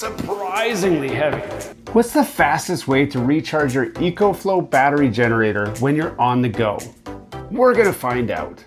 surprisingly heavy. What's the fastest way to recharge your EcoFlow battery generator when you're on the go? We're gonna find out.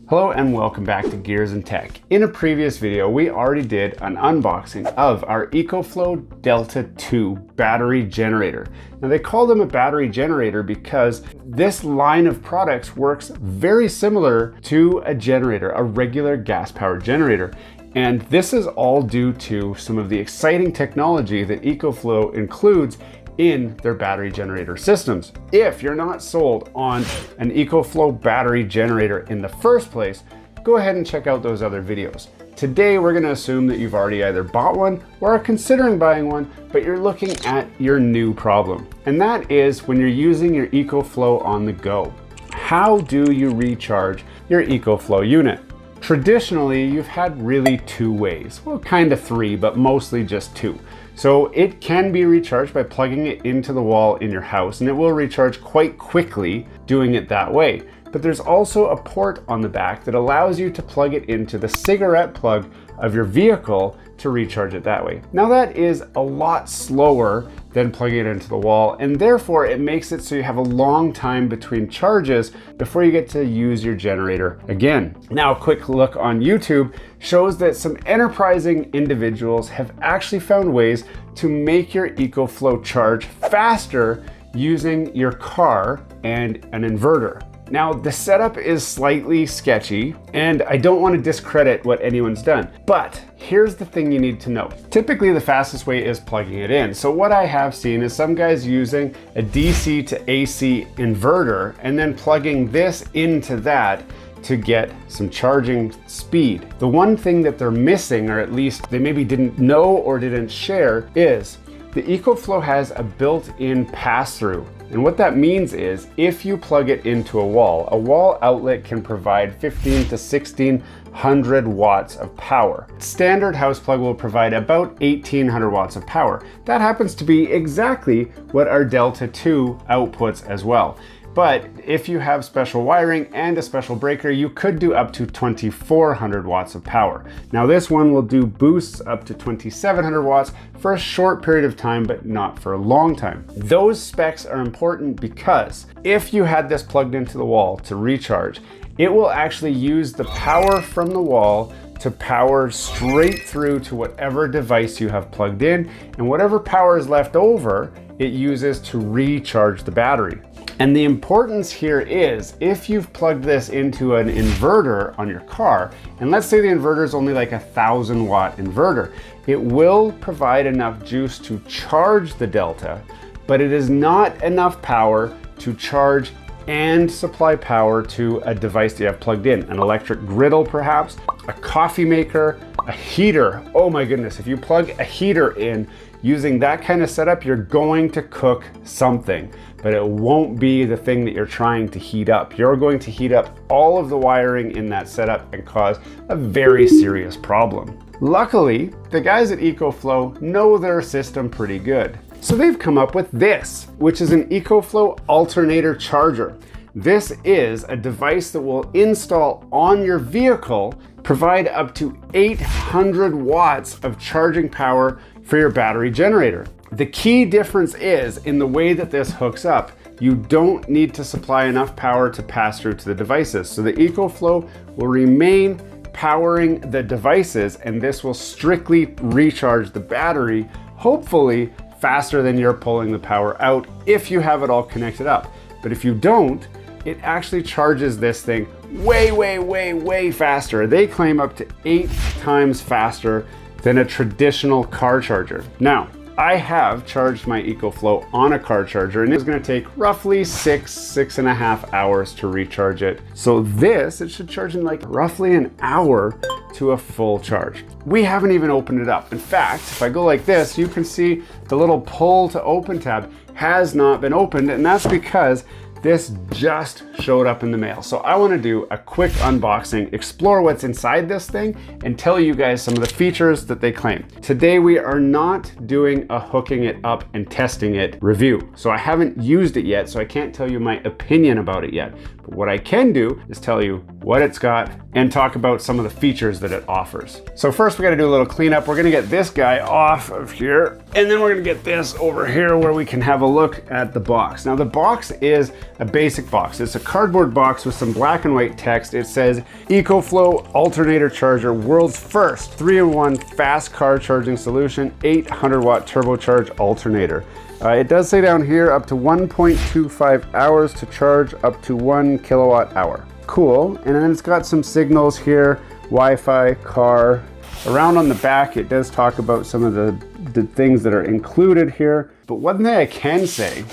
Hello and welcome back to Gears and Tech. In a previous video, we already did an unboxing of our EcoFlow Delta 2 battery generator. Now they call them a battery generator because this line of products works very similar to a generator, a regular gas-powered generator. And this is all due to some of the exciting technology that EcoFlow includes in their battery generator systems. If you're not sold on an EcoFlow battery generator in the first place, go ahead and check out those other videos. Today, we're gonna assume that you've already either bought one or are considering buying one, but you're looking at your new problem. And that is when you're using your EcoFlow on the go. How do you recharge your EcoFlow unit? Traditionally, you've had really two ways. Well, kind of three, but mostly just two. So it can be recharged by plugging it into the wall in your house, and it will recharge quite quickly doing it that way. But there's also a port on the back that allows you to plug it into the cigarette plug of your vehicle to recharge it that way. Now that is a lot slower than plugging it into the wall, and therefore it makes it so you have a long time between charges before you get to use your generator again. Now a quick look on YouTube shows that some enterprising individuals have actually found ways to make your EcoFlow charge faster using your car and an inverter. Now, the setup is slightly sketchy, and I don't want to discredit what anyone's done, but here's the thing you need to know. Typically, the fastest way is plugging it in. So what I have seen is some guys using a DC to AC inverter and then plugging this into that to get some charging speed. The one thing that they're missing, or at least they maybe didn't know or didn't share, is the EcoFlow has a built-in pass-through. And what that means is if you plug it into a wall outlet can provide 15 to 1600 watts of power. Standard house plug will provide about 1800 watts of power. That happens to be exactly what our Delta 2 outputs as well. But if you have special wiring and a special breaker, you could do up to 2400 watts of power. Now this one will do boosts up to 2700 watts for a short period of time, but not for a long time. Those specs are important because if you had this plugged into the wall to recharge, it will actually use the power from the wall to power straight through to whatever device you have plugged in, and whatever power is left over, it uses to recharge the battery. And the importance here is if you've plugged this into an inverter on your car, and let's say the inverter is only like a 1000-watt inverter, it will provide enough juice to charge the Delta, but it is not enough power to charge and supply power to a device that you have plugged in. An electric griddle perhaps, a coffee maker, a heater. Oh my goodness, if you plug a heater in using that kind of setup, you're going to cook something, but it won't be the thing that you're trying to heat up. You're going to heat up all of the wiring in that setup and cause a very serious problem. Luckily, the guys at EcoFlow know their system pretty good. So they've come up with this, which is an EcoFlow Alternator charger. This is a device that will install on your vehicle, provide up to 800 watts of charging power for your battery generator. The key difference is in the way that this hooks up. You don't need to supply enough power to pass through to the devices. So the EcoFlow will remain powering the devices, and this will strictly recharge the battery, hopefully faster than you're pulling the power out if you have it all connected up. But if you don't, it actually charges this thing way faster. They claim up to 8 times faster than a traditional car charger. Now, I have charged my EcoFlow on a car charger, and it's gonna take roughly 6.5 hours to recharge it. So this, it should charge in like roughly an hour to a full charge. We haven't even opened it up. In fact, if I go like this, you can see the little pull to open tab has not been opened, and that's because this just showed up in the mail. So I want to do a quick unboxing, explore what's inside this thing, and tell you guys some of the features that they claim. Today we are not doing a hooking it up and testing it review. So I haven't used it yet, so I can't tell you my opinion about it yet. But what I can do is tell you what it's got and talk about some of the features that it offers. So first we got to do a little cleanup. We're going to get this guy off of here, and then we're going to get this over here where we can have a look at the box. Now the box is a basic box. It's a cardboard box with some black and white text. It says EcoFlow Alternator Charger, world's first 3-in-1 fast car charging solution, 800 watt turbocharged alternator. It does say down here up to 1.25 hours to charge up to 1 kilowatt hour. Cool. And then it's got some signals here, Wi-Fi, car. Around on the back, it does talk about some of the things that are included here. But one thing I can say,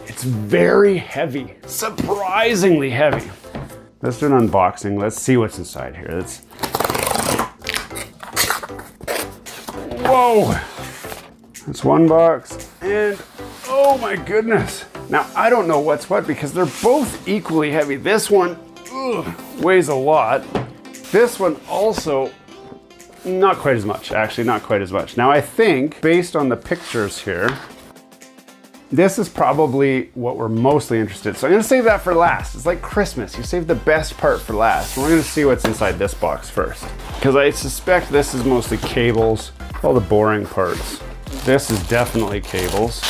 it's very heavy, surprisingly heavy. Let's do an unboxing. Let's see what's inside here. Whoa! That's one box, and oh my goodness. Now, I don't know what's what because they're both equally heavy. This one weighs a lot. This one also, not quite as much, actually, not quite as much. Now, I think, based on the pictures here, this is probably what we're mostly interested in. So I'm gonna save that for last. It's like Christmas, you save the best part for last. We're gonna see what's inside this box first, because I suspect this is mostly cables, all the boring parts. This is definitely cables.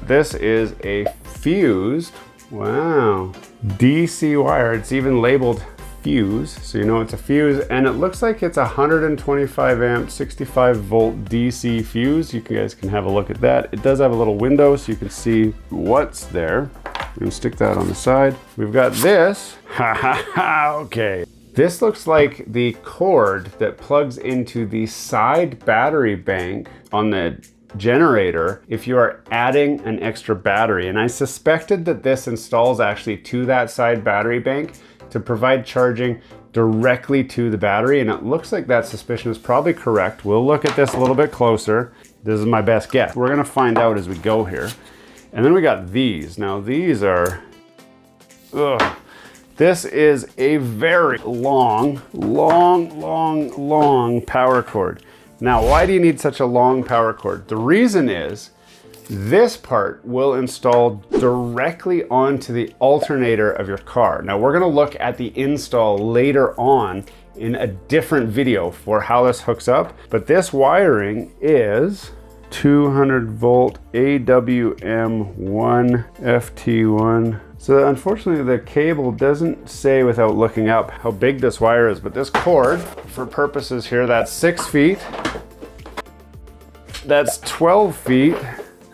This is a fused, wow, DC wire. It's even labeled fuse, so you know it's a fuse, and it looks like it's a 125 amp, 65 volt DC fuse. You guys can have a look at that. It does have a little window so you can see what's there. I'm gonna stick that on the side. We've got this, okay. This looks like the cord that plugs into the side battery bank on the generator if you are adding an extra battery. And I suspected that this installs actually to that side battery bank to provide charging directly to the battery. And it looks like that suspicion is probably correct. We'll look at this a little bit closer. This is my best guess. We're gonna find out as we go here. And then we got these. Now these are, this is a very long power cord. Now, why do you need such a long power cord? The reason is this part will install directly onto the alternator of your car. Now, we're gonna look at the install later on in a different video for how this hooks up, but this wiring is 200 volt AWM1 FT1. So unfortunately the cable doesn't say without looking up how big this wire is, but this cord, for purposes here, that's 6 feet. That's 12 feet.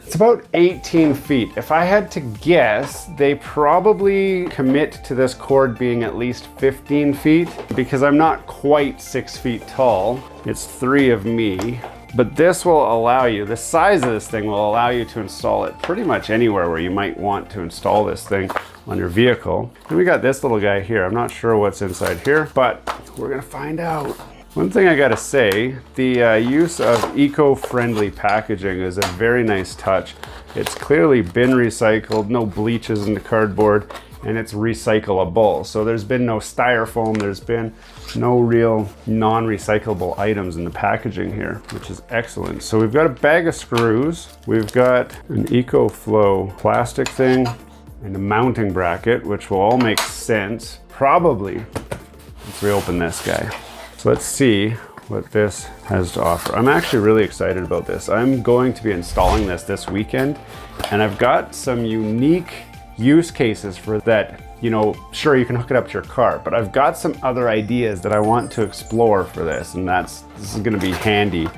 It's about 18 feet. If I had to guess, they probably commit to this cord being at least 15 feet because I'm not quite 6 feet tall. It's 3 of me. But this will allow you, the size of this thing will allow you to install it pretty much anywhere where you might want to install this thing on your vehicle. And we got this little guy here. I'm not sure what's inside here, but we're gonna find out. One thing I gotta say, the use of eco-friendly packaging is a very nice touch. It's clearly been recycled, no bleaches in the cardboard, and it's recyclable. So there's been no styrofoam, there's been no real non-recyclable items in the packaging here, which is excellent. So we've got a bag of screws, we've got an EcoFlow plastic thing, and a mounting bracket, which will all make sense, probably. Let's reopen this guy. So let's see what this has to offer. I'm actually really excited about this. I'm going to be installing this weekend, and I've got some unique use cases for that. You know, sure, you can hook it up to your car, but I've got some other ideas that I want to explore for this, and this is gonna be handy.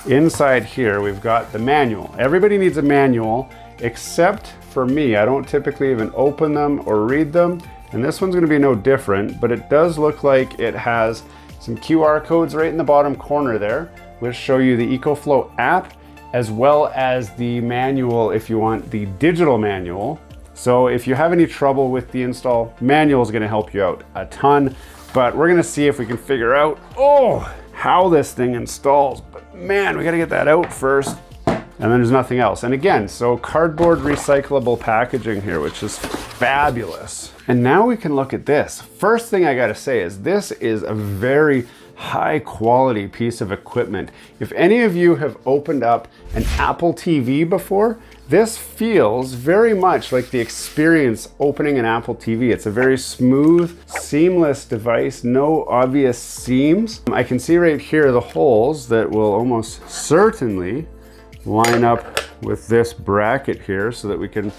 Inside here, we've got the manual. Everybody needs a manual, except for me. I don't typically even open them or read them, and this one's gonna be no different, but it does look like it has some QR codes right in the bottom corner there, which show you the EcoFlow app, as well as the manual if you want the digital manual. So if you have any trouble with the install, manual is gonna help you out a ton, but we're gonna see if we can figure out, how this thing installs. But man, we gotta get that out first. And then there's nothing else. And again, so cardboard recyclable packaging here, which is fabulous. And now we can look at this. First thing I gotta say is this is a very high quality piece of equipment. If any of you have opened up an Apple TV before, This feels very much like the experience opening an Apple TV. It's a very smooth, seamless device, no obvious seams. I can see right here the holes that will almost certainly line up with this bracket here so that we can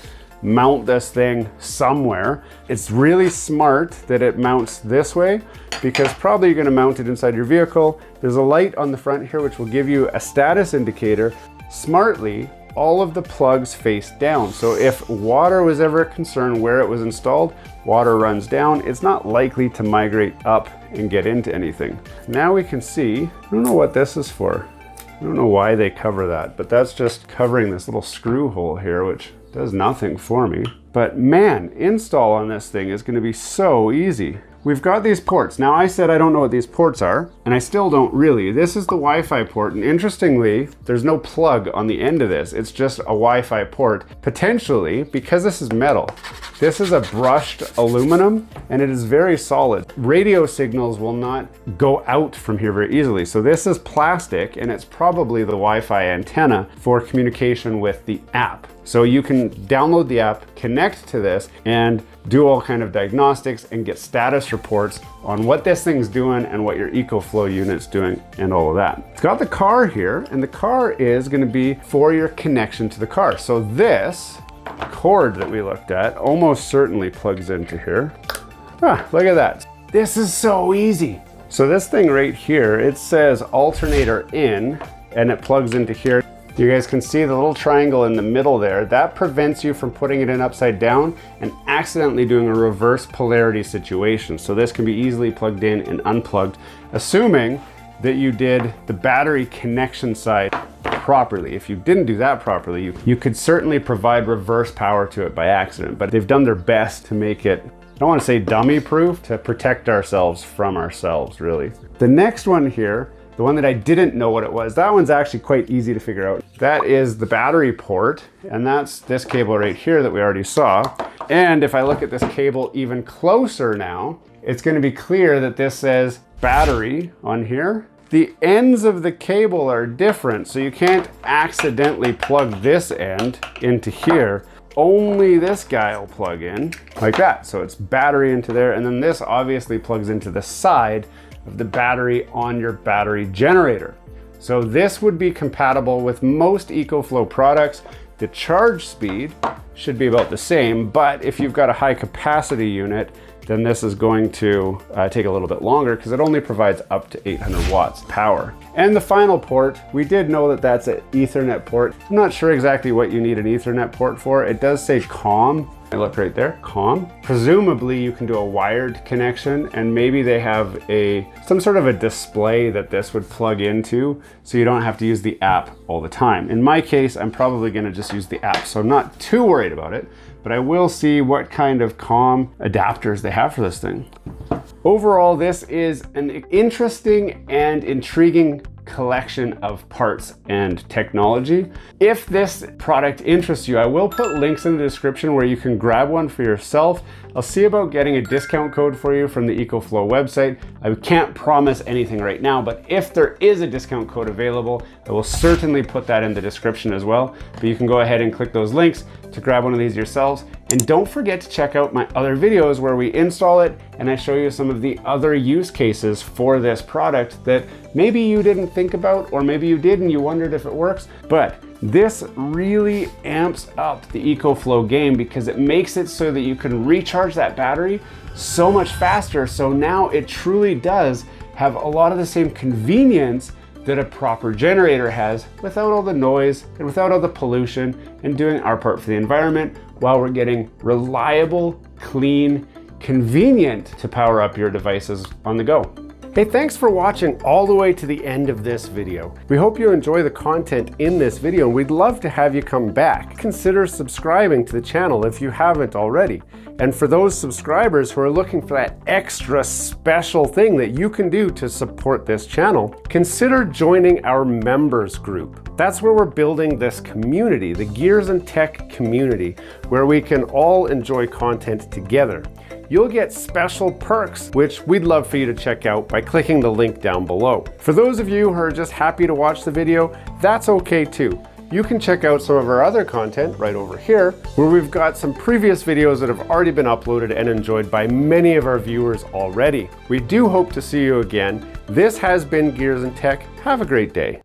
mount this thing somewhere. It's really smart that it mounts this way because probably you're gonna mount it inside your vehicle. There's a light on the front here which will give you a status indicator. Smartly, all of the plugs face down. So if water was ever a concern where it was installed, water runs down. It's not likely to migrate up and get into anything. Now we can see, I don't know what this is for. I don't know why they cover that, but that's just covering this little screw hole here, which does nothing for me. But man, install on this thing is gonna be so easy. We've got these ports. Now I said I don't know what these ports are, and I still don't really. This is the Wi-Fi port, and interestingly, there's no plug on the end of this. It's just a Wi-Fi port. Potentially, because this is metal, this is a brushed aluminum, and it is very solid. Radio signals will not go out from here very easily. So this is plastic, and it's probably the Wi-Fi antenna for communication with the app. So you can download the app, connect to this, and do all kind of diagnostics and get status reports on what this thing's doing and what your EcoFlow unit's doing and all of that. It's got the car here, and the car is gonna be for your connection to the car. So this cord that we looked at almost certainly plugs into here. Ah, look at that. This is so easy. So this thing right here, it says alternator in, and it plugs into here. You guys can see the little triangle in the middle there. That prevents you from putting it in upside down and accidentally doing a reverse polarity situation. So this can be easily plugged in and unplugged, assuming that you did the battery connection side properly. If you didn't do that properly, you could certainly provide reverse power to it by accident, but they've done their best to make it, I don't want to say dummy proof, to protect ourselves from ourselves, really. The next one here, the one that I didn't know what it was, that one's actually quite easy to figure out. That is the battery port, and that's this cable right here that we already saw. And if I look at this cable even closer now, it's going to be clear that this says battery on here. The ends of the cable are different, so you can't accidentally plug this end into here. Only this guy will plug in like that. So it's battery into there, and then this obviously plugs into the side of the battery on your battery generator. So this would be compatible with most EcoFlow products. The charge speed should be about the same, but if you've got a high capacity unit, then this is going to take a little bit longer because it only provides up to 800 watts power. And the final port, we did know that that's an Ethernet port. I'm not sure exactly what you need an Ethernet port for. It does say COM. I look right there, COM. Presumably you can do a wired connection, and maybe they have some sort of a display that this would plug into so you don't have to use the app all the time. In my case, I'm probably gonna just use the app, so I'm not too worried about it, but I will see what kind of COM adapters they have for this thing. Overall, this is an interesting and intriguing collection of parts and technology. If this product interests you, I will put links in the description where you can grab one for yourself. I'll see about getting a discount code for you from the EcoFlow website. I can't promise anything right now, but if there is a discount code available, I will certainly put that in the description as well. But you can go ahead and click those links to grab one of these yourselves. And don't forget to check out my other videos where we install it and I show you some of the other use cases for this product that maybe you didn't think about, or maybe you did and you wondered if it works. But this really amps up the EcoFlow game because it makes it so that you can recharge that battery so much faster. So now it truly does have a lot of the same convenience that a proper generator has, without all the noise and without all the pollution, and doing our part for the environment while we're getting reliable, clean, convenient to power up your devices on the go. Hey, thanks for watching all the way to the end of this video. We hope you enjoy the content in this video, and we'd love to have you come back. Consider subscribing to the channel if you haven't already. And for those subscribers who are looking for that extra special thing that you can do to support this channel, consider joining our members group. That's where we're building this community, the Gears and Tech community, where we can all enjoy content together. You'll get special perks, which we'd love for you to check out by clicking the link down below. For those of you who are just happy to watch the video, that's okay too. you can check out some of our other content right over here, where we've got some previous videos that have already been uploaded and enjoyed by many of our viewers already. We do hope to see you again. This has been Gears and Tech. Have a great day.